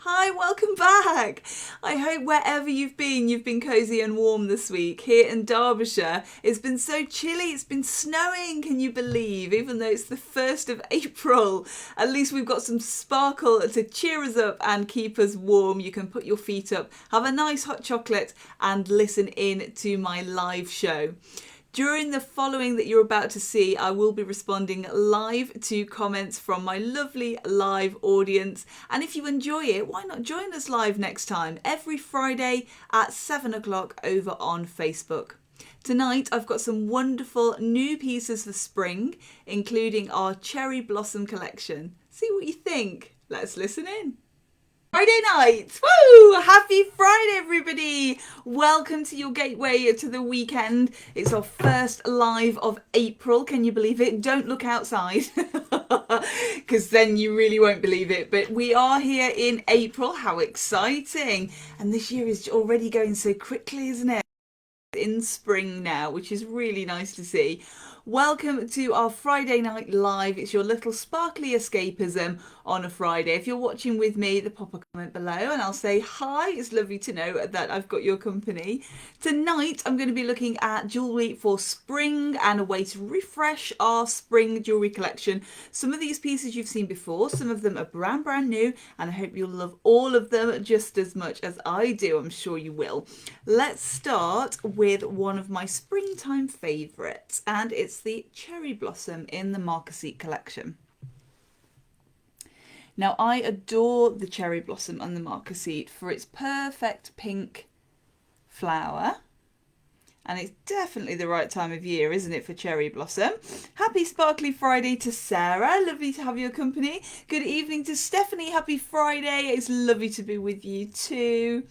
Hi, welcome back. I hope wherever you've been cosy and warm this week. Here in Derbyshire, it's been so chilly, it's been snowing, can you believe? Even though it's the 1st of April, at least we've got some sparkle to cheer us up and keep us warm. You can put your feet up, have a nice hot chocolate and listen in to my live show. During the following that you're about to see, I will be responding live to comments from my lovely live audience. And if you enjoy it, why not join us live next time, every Friday at 7 o'clock over on Facebook. Tonight, I've got some wonderful new pieces for spring, including our Cherry Blossom collection. See what you think. Let's listen in. Friday night! Woo! Happy Friday, everybody! Welcome to your gateway to the weekend. It's our first live of April. Can you believe it? Don't look outside, because then you really won't believe it. But we are here in April. How exciting! And this year is already going so quickly, isn't it? In spring now, which is really nice to see. Welcome to our Friday night live. It's your little sparkly escapism on a Friday. If you're watching with me, pop a comment below and I'll say hi. It's lovely to know that I've got your company. Tonight I'm going to be looking at jewellery for spring and a way to refresh our spring jewellery collection. Some of these pieces you've seen before, some of them are brand new, and I hope you'll love all of them just as much as I do. I'm sure you will. Let's start with one of my springtime favourites, and it's the Cherry Blossom in the Marquisite collection. Now, I adore the Cherry Blossom and the Marquisite for its perfect pink flower. And it's definitely the right time of year, isn't it, for Cherry Blossom? Happy Sparkly Friday to Sarah. Lovely to have your company. Good evening to Stephanie. Happy Friday. It's lovely to be with you too.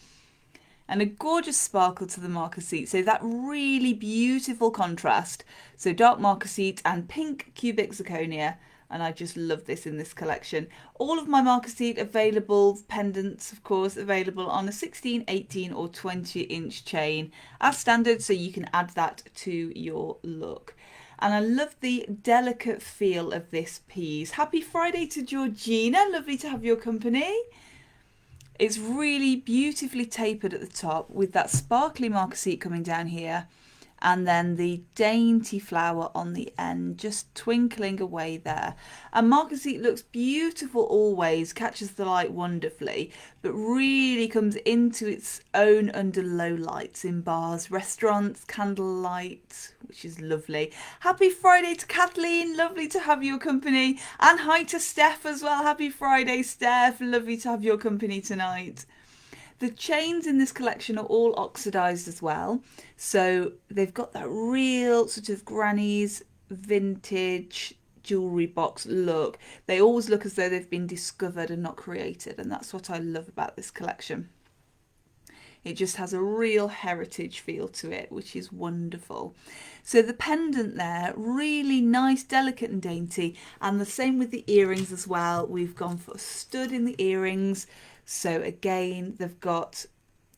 And a gorgeous sparkle to the Marquisite. So that really beautiful contrast. So dark Marquisite and pink cubic zirconia. And I just love this in this collection. All of my Marquisite available, pendants of course, available on a 16, 18 or 20-inch chain as standard, so you can add that to your look. And I love the delicate feel of this piece. Happy Friday to Georgina, lovely to have your company. It's really beautifully tapered at the top with that sparkly Marquisite coming down here, and then the dainty flower on the end just twinkling away there. And Marquisite looks beautiful always, catches the light wonderfully, but really comes into its own under low lights in bars, restaurants, candlelight, which is lovely. Happy Friday to Kathleen, lovely to have your company. And hi to Steph as well. Happy Friday, Steph, lovely to have your company tonight. The chains in this collection are all oxidized as well, so they've got that real sort of granny's vintage jewellery box look. They always look as though they've been discovered and not created, and that's what I love about this collection. It just has a real heritage feel to it, which is wonderful. So the pendant there, really nice, delicate and dainty, and the same with the earrings as well. We've gone for a stud in the earrings. So again, they've got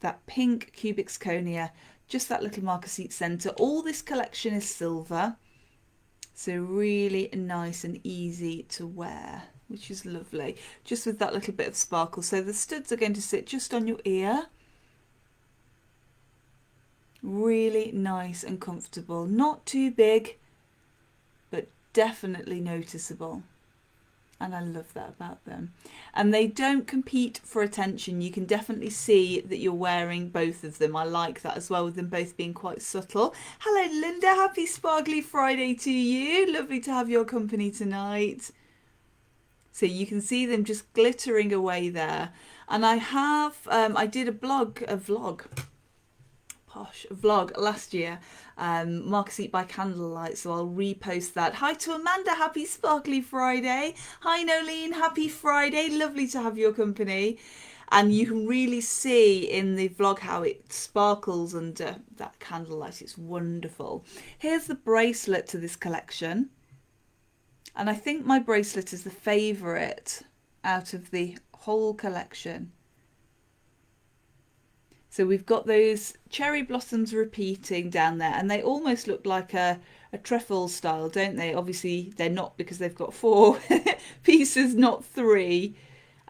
that pink cubic zirconia, just that little Marquisite centre. All this collection is silver, so really nice and easy to wear, which is lovely, just with that little bit of sparkle. So the studs are going to sit just on your ear. Really nice and comfortable, not too big, but definitely noticeable. And I love that about them. And they don't compete for attention. You can definitely see that you're wearing both of them. I like that as well, with them both being quite subtle. Hello, Linda. Happy Sparkly Friday to you. Lovely to have your company tonight. So you can see them just glittering away there. And I have, I did a vlog last year, Marquisite by Candlelight, so I'll repost that. Hi to Amanda, happy Sparkly Friday. Hi Nolene, happy Friday, lovely to have your company. And you can really see in the vlog how it sparkles under that candlelight. It's wonderful. Here's the bracelet to this collection, and I think my bracelet is the favourite out of the whole collection. So we've got those cherry blossoms repeating down there, and they almost look like a trefoil style, don't they? Obviously they're not, because they've got 4 pieces, not 3.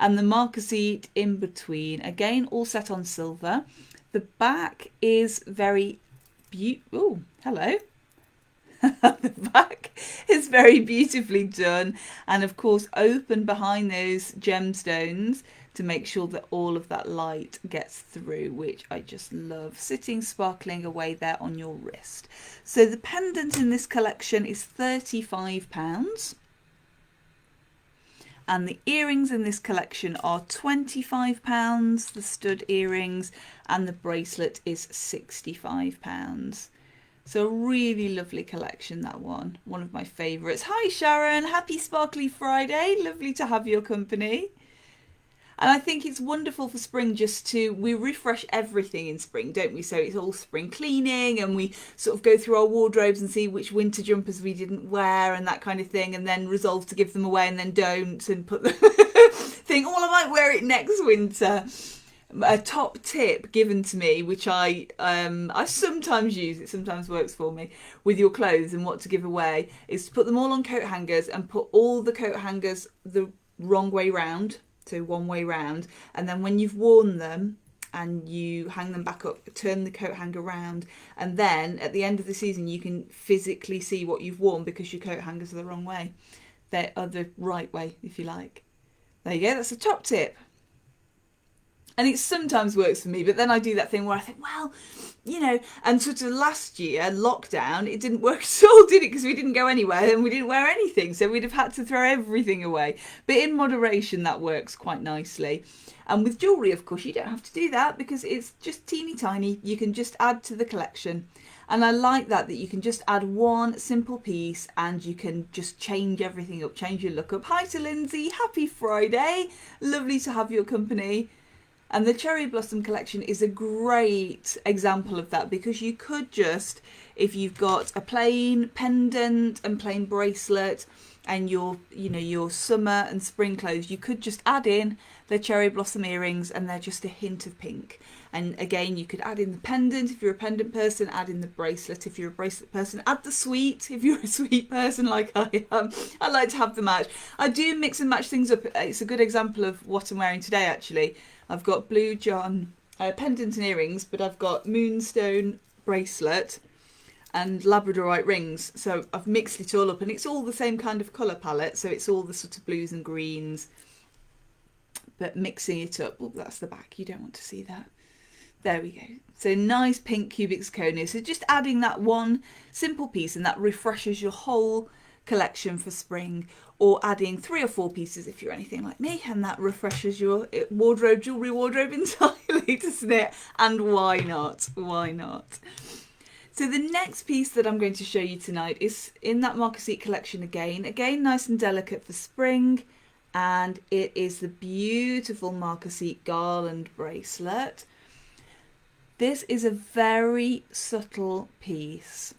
and the marker seat in between. Again, all set on silver. The back is very beautiful. Oh, hello. The back is very beautifully done, and of course open behind those gemstones to make sure that all of that light gets through, which I just love, sitting sparkling away there on your wrist. So the pendant in this collection is £35, and the earrings in this collection are £25, the stud earrings, and the bracelet is £65. So a really lovely collection, that one of my favourites. Hi Sharon, happy sparkly Friday, lovely to have your company. And I think it's wonderful for spring just to, we refresh everything in spring, don't we? So it's all spring cleaning, and we sort of go through our wardrobes and see which winter jumpers we didn't wear and that kind of thing, and then resolve to give them away and then don't, and put them think, oh, well, I might wear it next winter. A top tip given to me, which I sometimes use, it sometimes works for me, with your clothes and what to give away, is to put them all on coat hangers and put all the coat hangers the wrong way round, so one way round, and then when you've worn them and you hang them back up, turn the coat hanger round, and then at the end of the season you can physically see what you've worn because your coat hangers are the wrong way. They are the right way, if you like. There you go, that's a top tip. And it sometimes works for me, but then I do that thing where I think, well, you know, and sort of last year, lockdown, it didn't work at all, did it? Because we didn't go anywhere and we didn't wear anything. So we'd have had to throw everything away. But in moderation, that works quite nicely. And with jewellery, of course, you don't have to do that because it's just teeny tiny. You can just add to the collection. And I like that you can just add one simple piece and you can just change everything up, change your look up. Hi to Lindsay, happy Friday. Lovely to have your company. And the Cherry Blossom collection is a great example of that, because you could just, if you've got a plain pendant and plain bracelet and your summer and spring clothes, you could just add in the Cherry Blossom earrings and they're just a hint of pink. And again, you could add in the pendant if you're a pendant person, add in the bracelet if you're a bracelet person, add the sweet if you're a sweet person like I am. I like to have the match. I do mix and match things up. It's a good example of what I'm wearing today, actually. I've got Blue John pendant and earrings, but I've got Moonstone bracelet and Labradorite rings. So I've mixed it all up, and it's all the same kind of colour palette. So it's all the sort of blues and greens, but mixing it up. Oh, that's the back. You don't want to see that. There we go. So nice pink cubic zirconia. So just adding that one simple piece, and that refreshes your whole collection for spring, or adding 3 or 4 pieces if you're anything like me, and that refreshes your wardrobe, jewellery wardrobe entirely, doesn't it? And why not? Why not? So the next piece that I'm going to show you tonight is in that marker seat collection again nice and delicate for spring, and it is the beautiful marker seat garland bracelet. This is a very subtle piece,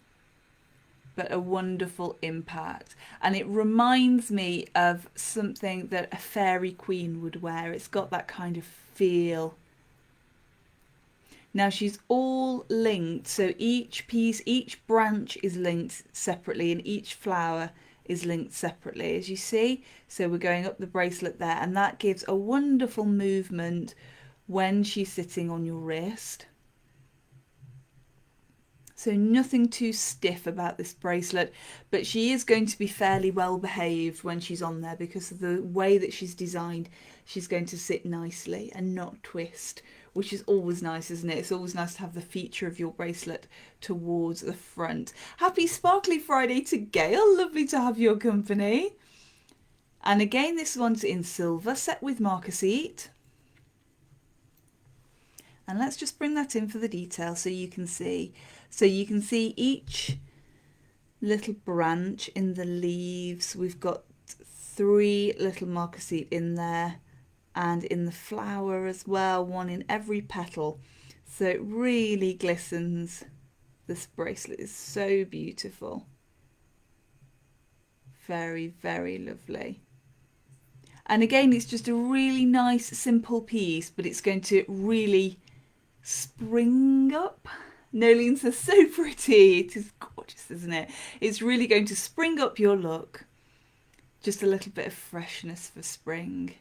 but a wonderful impact, and it reminds me of something that a fairy queen would wear. It's got that kind of feel. Now she's all linked, so each piece, each branch is linked separately, and each flower is linked separately, as you see. So we're going up the bracelet there, and that gives a wonderful movement when she's sitting on your wrist. So nothing too stiff about this bracelet, but she is going to be fairly well behaved when she's on there, because of the way that she's designed. She's going to sit nicely and not twist, which is always nice, isn't it? It's always nice to have the feature of your bracelet towards the front. Happy Sparkly Friday to Gail, lovely to have your company. And again, this one's in silver, set with marker seat. And let's just bring that in for the detail so you can see. So you can see each little branch in the leaves. We've got 3 little marker seat in there, and in the flower as well, 1 in every petal. So it really glistens. This bracelet is so beautiful. Very, very lovely. And again, it's just a really nice, simple piece, but it's going to really spring up. Nolene says, so pretty. It is gorgeous, isn't it? It's really going to spring up your look. Just a little bit of freshness for spring.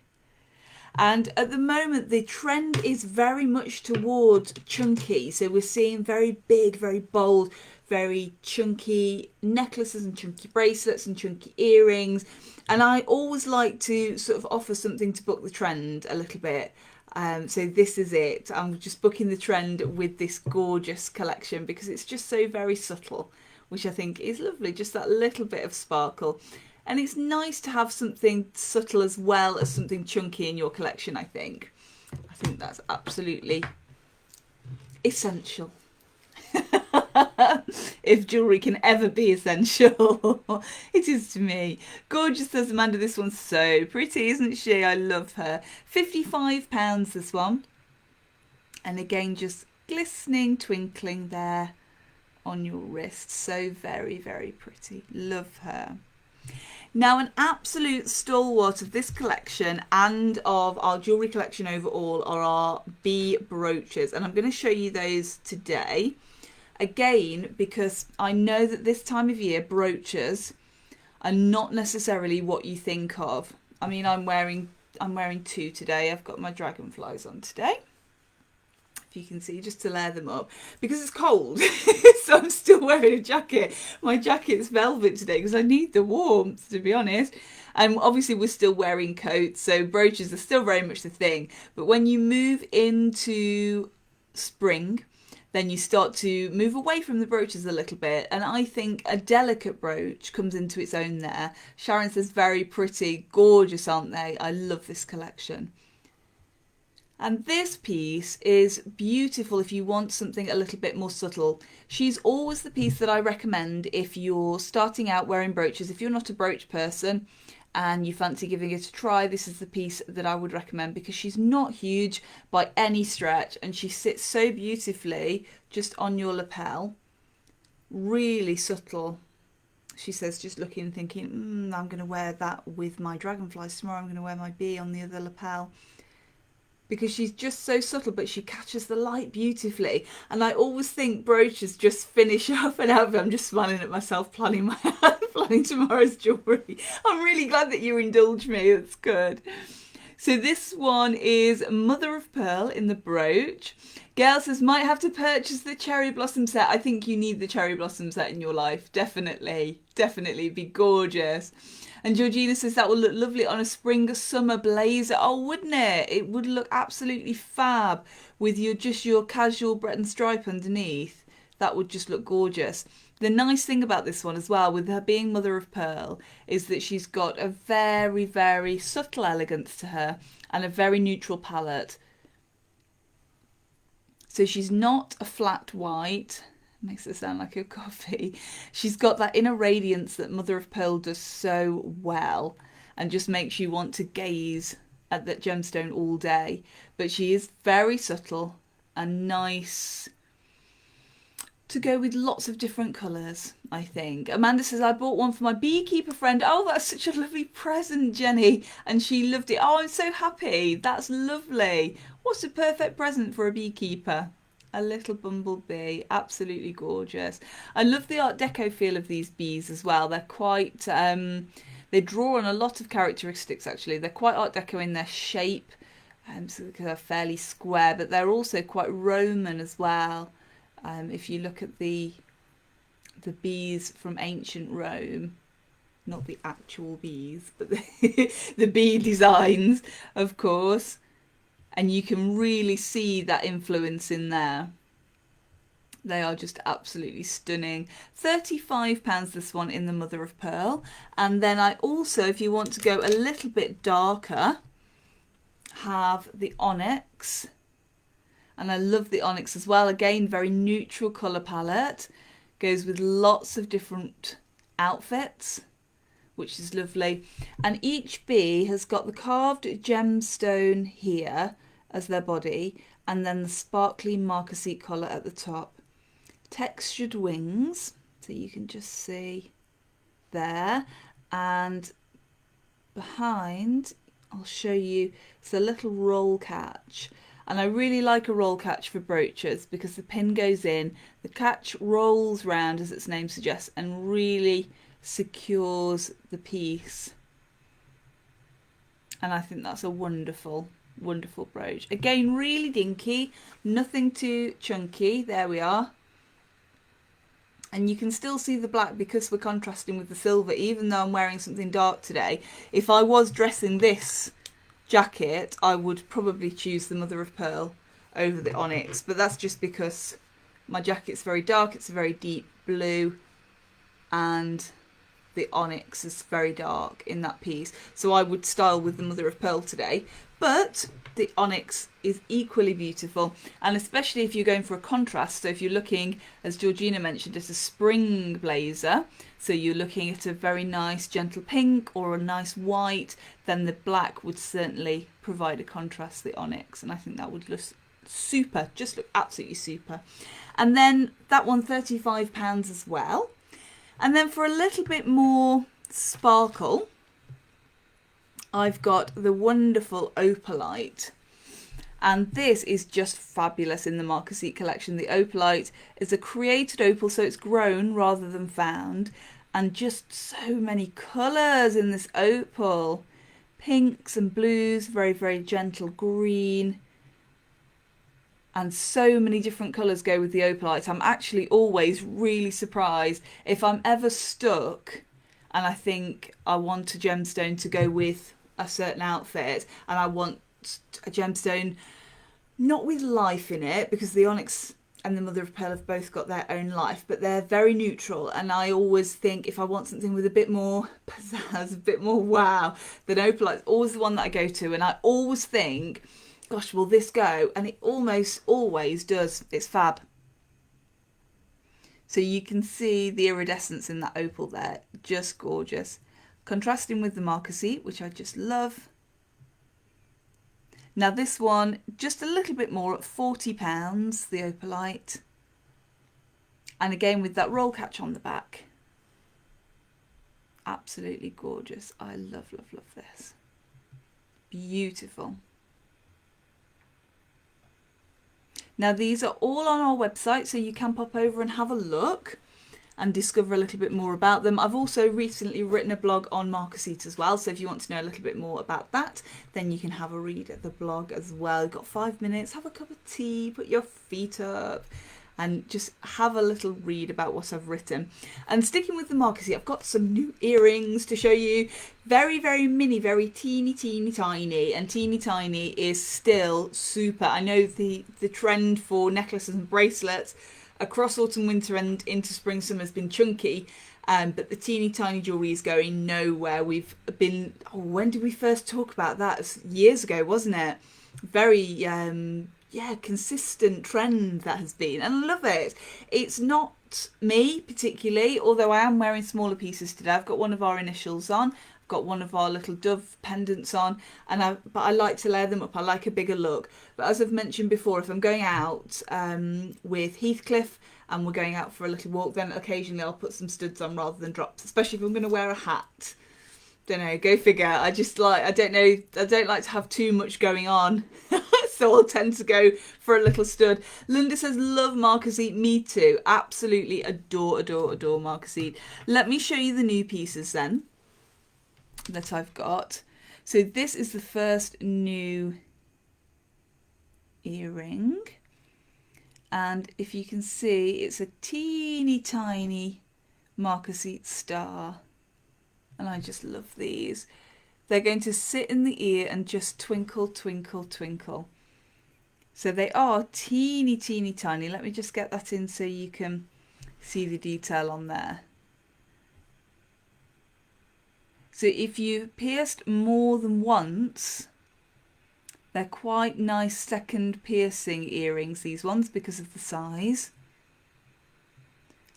And at the moment, the trend is very much towards chunky. So we're seeing very big, very bold, very chunky necklaces and chunky bracelets and chunky earrings. And I always like to sort of offer something to book the trend a little bit. So this is it. I'm just booking the trend with this gorgeous collection because it's just so very subtle, which I think is lovely. Just that little bit of sparkle. And it's nice to have something subtle as well as something chunky in your collection, I think. I think that's absolutely essential. If jewellery can ever be essential, it is to me. Gorgeous, says Amanda. This one's so pretty, isn't she? I love her. £55 this one. And again, just glistening, twinkling there on your wrist. So very, very pretty. Love her. Now, an absolute stalwart of this collection and of our jewellery collection overall are our bee brooches. And I'm going to show you those today. Again, because I know that this time of year, brooches are not necessarily what you think of. I mean, I'm wearing two today. I've got my dragonflies on today. If you can see, just to layer them up. Because it's cold, so I'm still wearing a jacket. My jacket's velvet today because I need the warmth, to be honest. And obviously we're still wearing coats, so brooches are still very much the thing. But when you move into spring, then you start to move away from the brooches a little bit. And I think a delicate brooch comes into its own there. Sharon says, very pretty, gorgeous, aren't they? I love this collection. And this piece is beautiful if you want something a little bit more subtle. She's always the piece that I recommend if you're starting out wearing brooches. If you're not a brooch person and you fancy giving it a try, this is the piece that I would recommend because she's not huge by any stretch and she sits so beautifully just on your lapel. Really subtle. She says, just looking and thinking, I'm going to wear that with my dragonflies tomorrow. I'm going to wear my bee on the other lapel. Because she's just so subtle, but she catches the light beautifully. And I always think brooches just finish up an outfit. I'm just smiling at myself, planning tomorrow's jewellery. I'm really glad that you indulge me. That's good. So this one is Mother of Pearl in the brooch. Gail says, might have to purchase the cherry blossom set. I think you need the cherry blossom set in your life. Definitely. Definitely. Be gorgeous. And Georgina says that will look lovely on a spring or summer blazer. Oh, wouldn't it? It would look absolutely fab with your casual Breton stripe underneath. That would just look gorgeous. The nice thing about this one as well, with her being Mother of Pearl, is that she's got a very, very subtle elegance to her and a very neutral palette. So she's not a flat white. Makes it sound like a coffee. She's got that inner radiance that Mother of Pearl does so well and just makes you want to gaze at that gemstone all day. But she is very subtle and nice to go with lots of different colours, I think. Amanda says, I bought one for my beekeeper friend. Oh, that's such a lovely present, Jenny. And she loved it. Oh, I'm so happy. That's lovely. What's a perfect present for a beekeeper? A little bumblebee, absolutely gorgeous. I love the Art Deco feel of these bees as well. They're quite, they draw on a lot of characteristics actually. They're quite Art Deco in their shape, so they're fairly square, but they're also quite Roman as well. If you look at the bees from ancient Rome, not the actual bees, but the bee designs, of course. And you can really see that influence in there. They are just absolutely stunning. £35 this one in the Mother of Pearl. And then I also, if you want to go a little bit darker, have the onyx. And I love the onyx as well. Again, very neutral colour palette. Goes with lots of different outfits, which is lovely. And each bee has got the carved gemstone here as their body, and then the sparkly marquisite collar at the top. Textured wings, so you can just see there. And behind, I'll show you, it's a little roll catch. And I really like a roll catch for brooches because the pin goes in, the catch rolls round as its name suggests and really secures the piece. And I think that's a wonderful Wonderful brooch. Again, really dinky, nothing too chunky. There we are. And you can still see the black because we're contrasting with the silver, even though I'm wearing something dark today. If I was dressing this jacket, I would probably choose the mother of pearl over the onyx, but that's just because my jacket's very dark, it's a very deep blue, and the onyx is very dark in that piece, so I would style with the mother of pearl today. But the onyx is equally beautiful, and especially if you're going for a contrast. So if you're looking, as Georgina mentioned, at a spring blazer, so you're looking at a very nice gentle pink or a nice white, then the black would certainly provide a contrast to the onyx, and I think that would look super, just look absolutely super. And then that one, £35 as well. And then for a little bit more sparkle, I've got the wonderful Opalite. And this is just fabulous in the Marquisite collection. The Opalite is a created opal, so it's grown rather than found. And just so many colours in this opal. Pinks and blues, very, very gentle green. And so many different colours go with the Opalite. I'm actually always really surprised if I'm ever stuck and I think I want a gemstone to go with a certain outfit, and I want a gemstone not with life in it, because the onyx and the mother of pearl have both got their own life, but they're very neutral. And I always think if I want something with a bit more pizzazz, a bit more wow, then Opalite's always the one that I go to. And I always think, gosh, will this go? And it almost always does. It's fab. So you can see the iridescence in that opal there, just gorgeous. Contrasting with the Marquisite, which I just love. Now this one, just a little bit more at £40, the Opalite. And again with that roll catch on the back. Absolutely gorgeous. I love, love, love this. Beautiful. Now these are all on our website, so you can pop over and have a look and discover a little bit more about them. I've also recently written a blog on Marquisite as well, so if you want to know a little bit more about that, then you can have a read at the blog as well. You've got 5 minutes, have a cup of tea, put your feet up, and just have a little read about what I've written. And sticking with the Marquisite, I've got some new earrings to show you. Very, very mini, very teeny, teeny, tiny. And teeny, tiny is still super. I know the trend for necklaces and bracelets across autumn, winter and into spring, summer has been chunky. But the teeny, tiny jewellery is going nowhere. We've been, when did we first talk about that? It was years ago, wasn't it? Very, consistent trend that has been, and I love it. It's not me particularly, although I am wearing smaller pieces today. I've got one of our initials on, I've got one of our little dove pendants on, but I like to layer them up. I like a bigger look. But as I've mentioned before, if I'm going out with Heathcliff and we're going out for a little walk, then occasionally I'll put some studs on rather than drops, especially if I'm going to wear a hat. Don't know, go figure. I don't like to have too much going on. So I'll tend to go for a little stud. Linda says, love Marquisite. Me too. Absolutely adore, adore, adore Marquisite. Let me show you the new pieces then that I've got. So this is the first new earring. And if you can see, it's a teeny tiny Marquisite star. And I just love these. They're going to sit in the ear and just twinkle, twinkle, twinkle. So they are teeny, teeny, tiny. Let me just get that in so you can see the detail on there. So if you've pierced more than once, they're quite nice second piercing earrings, these ones, because of the size.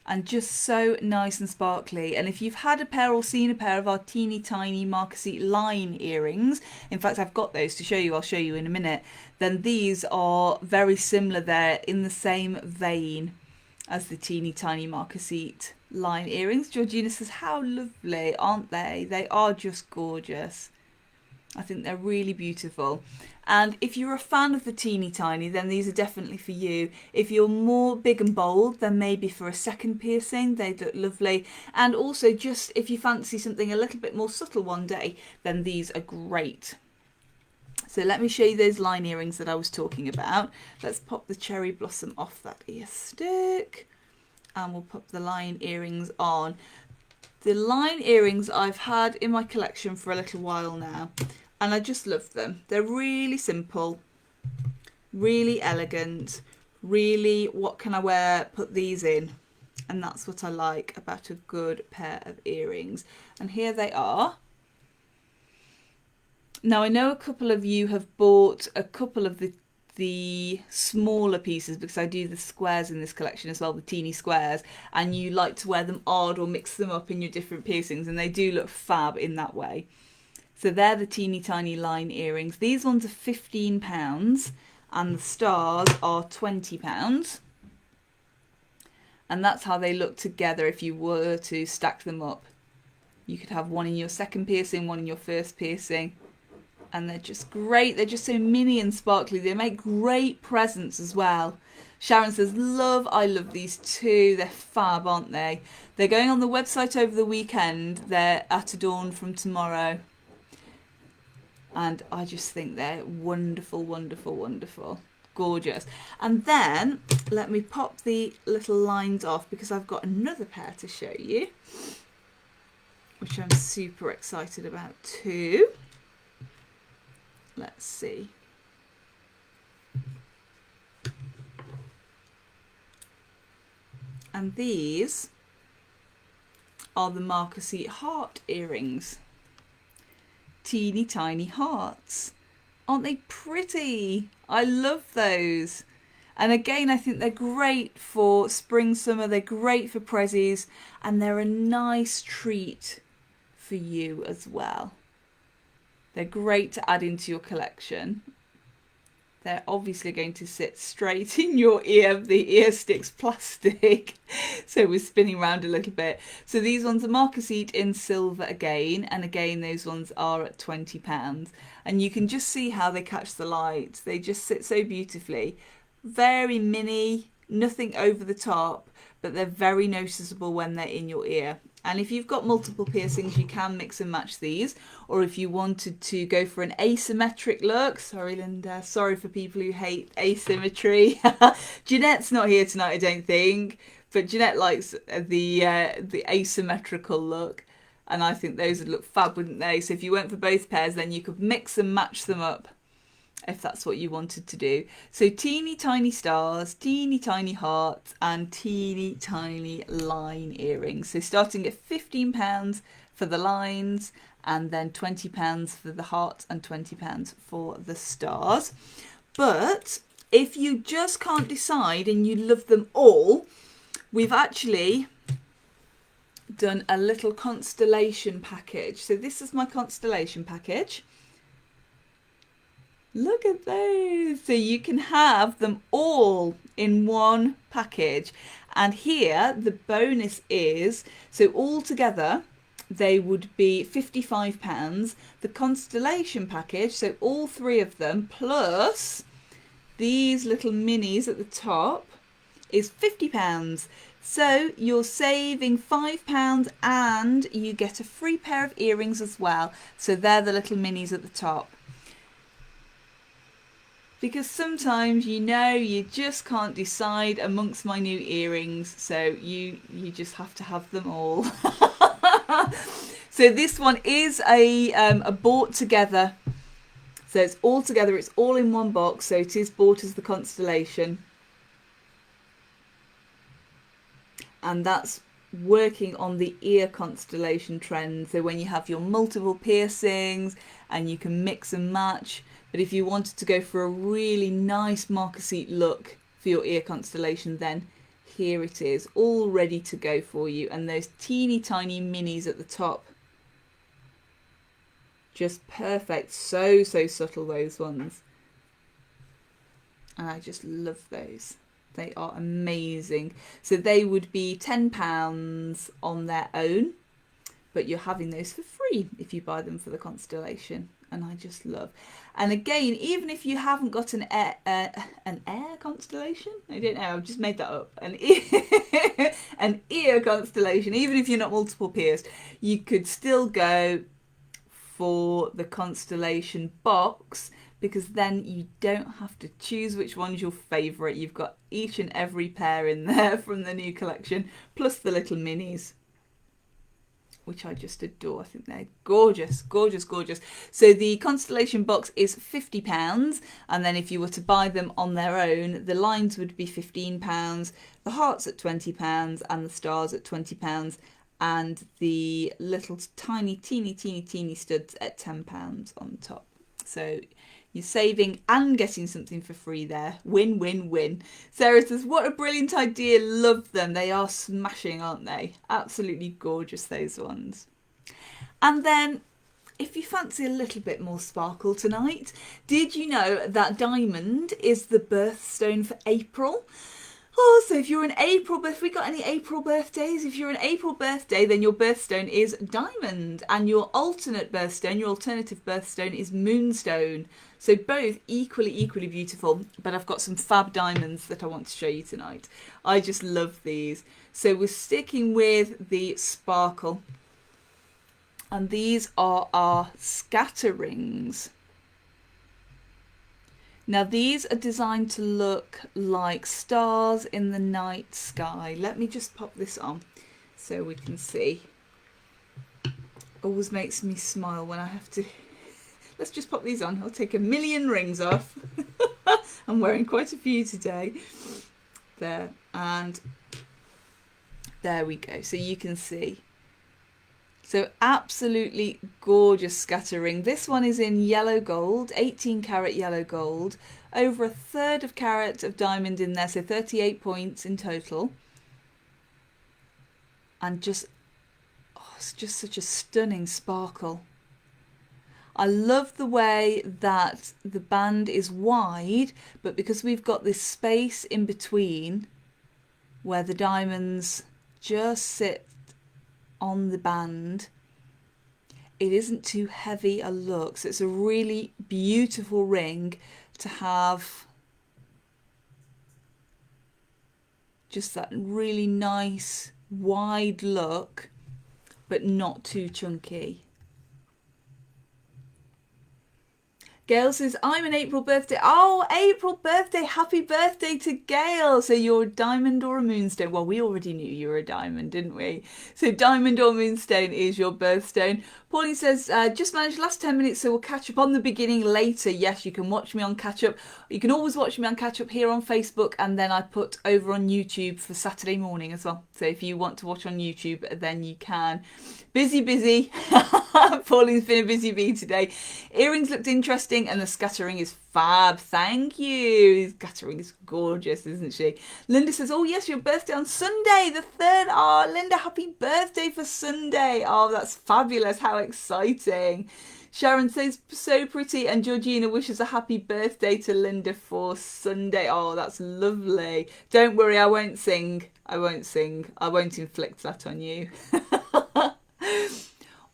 And just so nice and sparkly. And if you've had a pair or seen a pair of our teeny tiny Marquisite line earrings, in fact I've got those to show you, I'll show you in a minute, then these are very similar. They're in the same vein as the teeny tiny Marquisite line earrings. Georgina says, how lovely, aren't they? They are just gorgeous. I think they're really beautiful. And if you're a fan of the teeny tiny, then these are definitely for you. If you're more big and bold, then maybe for a second piercing, they look lovely. And also just if you fancy something a little bit more subtle one day, then these are great. So let me show you those line earrings that I was talking about. Let's pop the cherry blossom off that ear stick and we'll pop the line earrings on. The line earrings I've had in my collection for a little while now and I just love them. They're really simple, really elegant, really what can I wear, put these in. And that's what I like about a good pair of earrings. And here they are. Now I know a couple of you have bought a couple of the smaller pieces because I do the squares in this collection as well, the teeny squares, and you like to wear them odd or mix them up in your different piercings and they do look fab in that way. So they're the teeny tiny line earrings. These ones are £15 and the stars are £20. And that's how they look together if you were to stack them up. You could have one in your second piercing, one in your first piercing. And they're just great. They're just so mini and sparkly. They make great presents as well. Sharon says, I love these too. They're fab, aren't they? They're going on the website over the weekend. They're at a dawn from tomorrow. And I just think they're wonderful, wonderful, wonderful. Gorgeous. And then let me pop the little lines off because I've got another pair to show you, which I'm super excited about too. Let's see. And these are the Marquisite heart earrings. Teeny tiny hearts. Aren't they pretty? I love those. And again, I think they're great for spring, summer. They're great for prezzies. And they're a nice treat for you as well. They're great to add into your collection. They're obviously going to sit straight in your ear. The ear stick's plastic. So we're spinning around a little bit. So these ones are Marquisite in silver again. And again, those ones are at £20. And you can just see how they catch the light. They just sit so beautifully. Very mini, nothing over the top, but they're very noticeable when they're in your ear. And if you've got multiple piercings, you can mix and match these. Or if you wanted to go for an asymmetric look, sorry Linda, sorry for people who hate asymmetry. Jeanette's not here tonight, I don't think, but Jeanette likes the asymmetrical look. And I think those would look fab, wouldn't they? So if you went for both pairs, then you could mix and match them up if that's what you wanted to do. So teeny tiny stars, teeny tiny hearts, and teeny tiny line earrings. So starting at £15 for the lines, and then £20 for the hearts and £20 for the stars. But if you just can't decide and you love them all, we've actually done a little constellation package. So this is my constellation package. Look at those. So you can have them all in one package. And here the bonus is, so all together they would be £55. The constellation package, so all three of them plus these little minis at the top, is £50. So you're saving £5 and you get a free pair of earrings as well. So they're the little minis at the top. Because sometimes, you know, you just can't decide amongst my new earrings. So you just have to have them all. So this one is a bought together. So it's all together. It's all in one box. So it is bought as the constellation. And that's working on the ear constellation trend. So when you have your multiple piercings and you can mix and match. But if you wanted to go for a really nice Marquisite look for your ear constellation, then here it is, all ready to go for you. And those teeny tiny minis at the top. Just perfect. So subtle, those ones. And I just love those. They are amazing. So they would be £10 on their own, but you're having those for free if you buy them for the constellation. And I just love. And again, even if you haven't got an air constellation, I don't know, I've just made that up. An ear constellation, even if you're not multiple pierced, you could still go for the constellation box, because then you don't have to choose which one's your favourite. You've got each and every pair in there from the new collection, plus the little minis, which I just adore. I think they're gorgeous, gorgeous, gorgeous. So the Constellation box is £50, and then if you were to buy them on their own, the lines would be £15, the hearts at £20, and the stars at £20, and the little tiny, teeny studs at £10 on top. So you're saving and getting something for free there. Win, win, win. Sarah says, what a brilliant idea. Love them. They are smashing, aren't they? Absolutely gorgeous, those ones. And then, if you fancy a little bit more sparkle tonight, did you know that diamond is the birthstone for April? Oh, so if you're an April birthday, we got any April birthdays? If you're an April birthday, then your birthstone is diamond, and your alternate birthstone, your alternative birthstone is moonstone. So both equally beautiful, but I've got some fab diamonds that I want to show you tonight. I just love these. So we're sticking with the sparkle, and these are our scatter rings. Now these are designed to look like stars in the night sky. Let me just pop this on so we can see. Always makes me smile when I have to. Let's just pop these on. I'll take a million rings off. I'm wearing quite a few today. There, and there we go. So you can see. So absolutely gorgeous scatter ring. This one is in yellow gold, 18 carat yellow gold, over a third of carat of diamond in there, so 38 points in total. And just, oh, it's just such a stunning sparkle. I love the way that the band is wide, but because we've got this space in between where the diamonds just sit on the band, it isn't too heavy a look. So it's a really beautiful ring to have, just that really nice wide look, but not too chunky. Gail says, I'm an April birthday. Oh, April birthday. Happy birthday to Gail. So you're a diamond or a moonstone. Well, we already knew you were a diamond, didn't we? So diamond or moonstone is your birthstone. Pauline says, just managed last 10 minutes, so we'll catch up on the beginning later. Yes, you can watch me on catch up. You can always watch me on catch up here on Facebook, and then I put over on YouTube for Saturday morning as well. So if you want to watch on YouTube, then you can. Busy. Pauline's been a busy bee today. Earrings looked interesting, and the scattering is fab. Thank you. Scattering is gorgeous, isn't she? Linda says, oh yes, your birthday on Sunday the 3rd. Oh, Linda, happy birthday for Sunday. Oh, that's fabulous. How exciting. Sharon says, so pretty, and Georgina wishes a happy birthday to Linda for Sunday. Oh, that's lovely. Don't worry, I won't sing. I won't inflict that on you.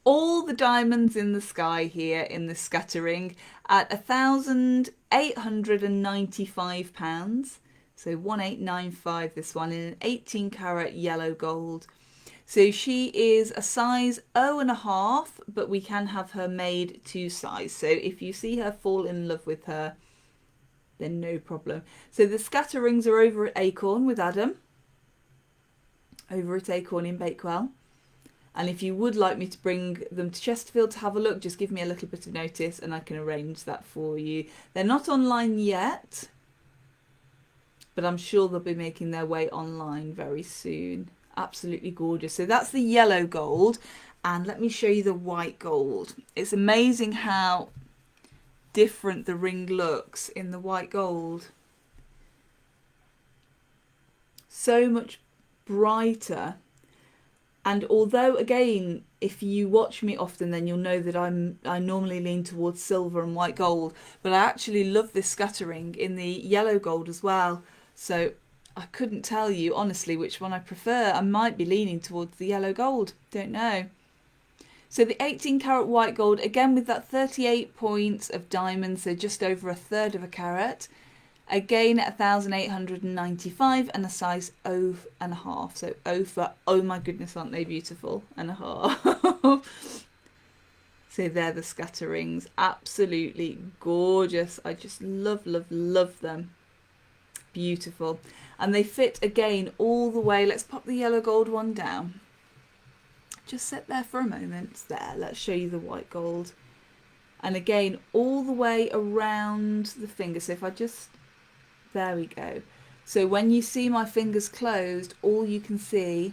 All the diamonds in the sky here in the scattering at £1,895. So 1895 this one, in an 18 carat yellow gold. So she is a size 0.5, but we can have her made to size. So if you see her fall in love with her, then no problem. So the scatter rings are over at Acorn with Adam. Over at Acorn in Bakewell. And if you would like me to bring them to Chesterfield to have a look, just give me a little bit of notice and I can arrange that for you. They're not online yet, but I'm sure they'll be making their way online very soon. Absolutely gorgeous. So that's the yellow gold. And let me show you the white gold. It's amazing how different the ring looks in the white gold. So much brighter. And although, again, if you watch me often, then you'll know that I normally lean towards silver and white gold, but I actually love this scattering in the yellow gold as well. So I couldn't tell you honestly which one I prefer. I might be leaning towards the yellow gold. Don't know. So the 18 carat white gold, again with that 38 points of diamonds, so just over a third of a carat. Again at 1,895 and a size 0.5. So 0 for, oh my goodness, aren't they beautiful, and a half. So they're the scatter rings. Absolutely gorgeous. I just love, love, love them. Beautiful. And they fit again all the way. Let's pop the yellow gold one down. Just sit there for a moment. There, let's show you the white gold. And again, all the way around the finger. So if I just, there we go. So when you see my fingers closed, all you can see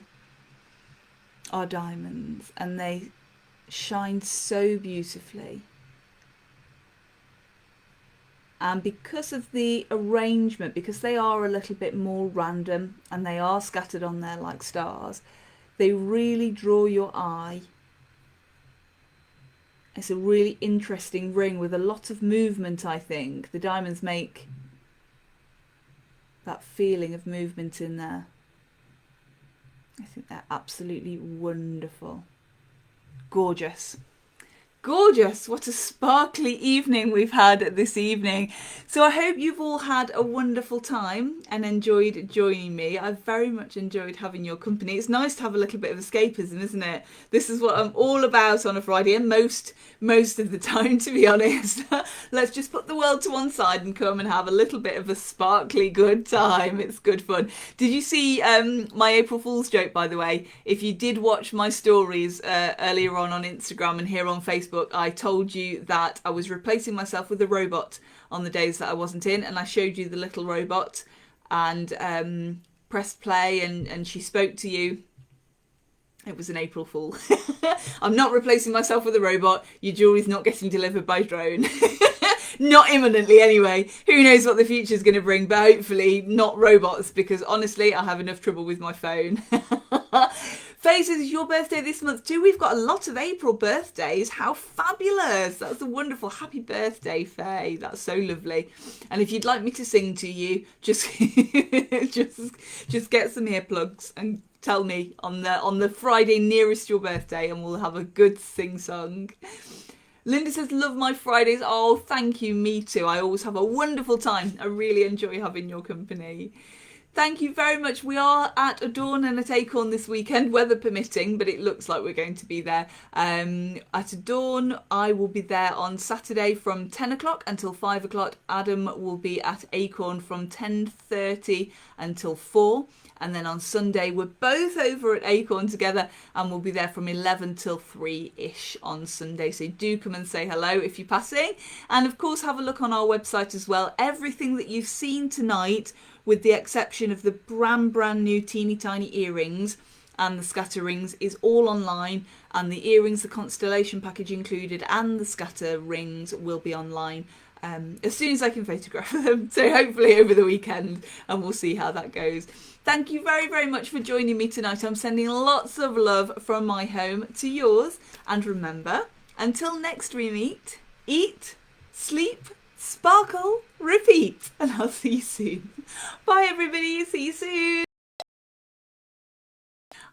are diamonds, and they shine so beautifully. And because of the arrangement, because they are a little bit more random and they are scattered on there like stars, they really draw your eye. It's a really interesting ring with a lot of movement, I think. The diamonds make that feeling of movement in there. I think they're absolutely wonderful. Gorgeous. Gorgeous. What a sparkly evening we've had this evening. So I hope you've all had a wonderful time and enjoyed joining me. I've very much enjoyed having your company. It's nice to have a little bit of escapism, isn't it? This is what I'm all about on a Friday, and most of the time, to be honest. Let's just put the world to one side and come and have a little bit of a sparkly good time. It's good fun. Did you see my April Fool's joke, by the way? If you did watch my stories earlier on Instagram and here on Facebook, I told you that I was replacing myself with a robot on the days that I wasn't in, and I showed you the little robot and pressed play and she spoke to you. It was an April Fool. I'm not replacing myself with a robot. Your jewellery's not getting delivered by drone. Not imminently anyway. Who knows what the future's going to bring, but hopefully not robots, because honestly I have enough trouble with my phone. Faye says, it's your birthday this month too. We've got a lot of April birthdays. How fabulous. That's a wonderful. Happy birthday, Faye. That's so lovely. And if you'd like me to sing to you, just just get some earplugs and tell me on the Friday nearest your birthday, and we'll have a good sing-song. Linda says, love my Fridays. Oh, thank you. Me too. I always have a wonderful time. I really enjoy having your company. Thank you very much. We are at Adorn and at Acorn this weekend, weather permitting, but it looks like we're going to be there. At Adorn, I will be there on Saturday from 10 o'clock until 5 o'clock. Adam will be at Acorn from 10:30 until 4. And then on Sunday, we're both over at Acorn together, and we'll be there from 11 till 3-ish on Sunday. So do come and say hello if you're passing. And of course, have a look on our website as well. Everything that you've seen tonight, with the exception of the brand new teeny tiny earrings and the scatter rings, is all online. And the earrings, the Constellation Package included, and the scatter rings will be online as soon as I can photograph them. So hopefully over the weekend, and we'll see how that goes. Thank you very, very much for joining me tonight. I'm sending lots of love from my home to yours. And remember, until next we meet, eat, sleep, sparkle, repeat. And I'll see you soon. Bye everybody, see you soon.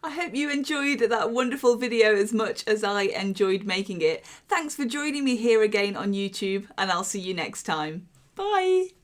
I hope you enjoyed that wonderful video as much as I enjoyed making it. Thanks for joining me here again on YouTube, and I'll see you next time. Bye.